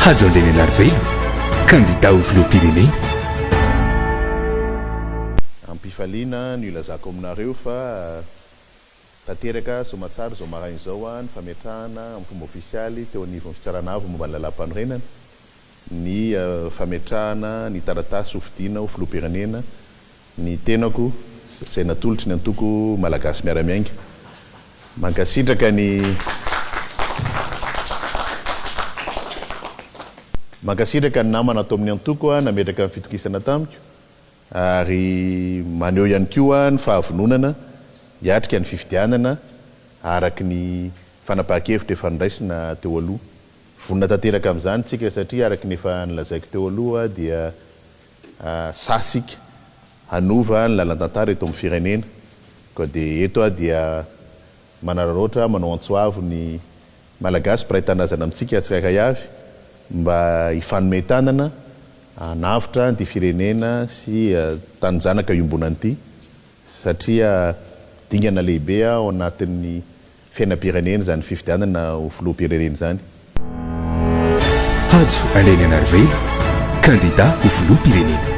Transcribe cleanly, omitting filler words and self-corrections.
hajo andreny anarivelo kandida ho filoham-pirenena. Ampifaliana ny ilazako aminareo fa tanteraka somatsara zao maraina izao ny fametrahana amin'ny fomba ofisialy teo anivon'ny fitsaranavo momba ny lalam-panorenana ny fametrahana ny taratasy hofidiana ho filoham-pirenena ny tenako izay natolotry ny antoko malagasy miaramiainga. Mankasitraka ny namana atao amin'ny antoko nametraka amin'ny fitokisana tamiko ary maneho ihany koa ny fahavononana hiatrika ny fifidianana araky ny fanapahan-kevitra efa niraisina teo aloha. Vonona tanteraka amin'izany tsika satria araky ny efa nilazaiko teo aloha dia sasika hanova ny lalan-tantara eto amin'ny firenena. Koa dia eto dia manararaotra manao antsoavo ny malagasy mpiray tanazana amintsika tsirairay avy mba hifanomey-tanana hanavitra ny firenena sy tanjanaka iombonany ity satria dingana lehibe ao anatin'ny fiainam-pirenena zany fifidianana ho filoham-pirenena zany. Hajo andreny anarivelo kandida ho filoham-pirenena.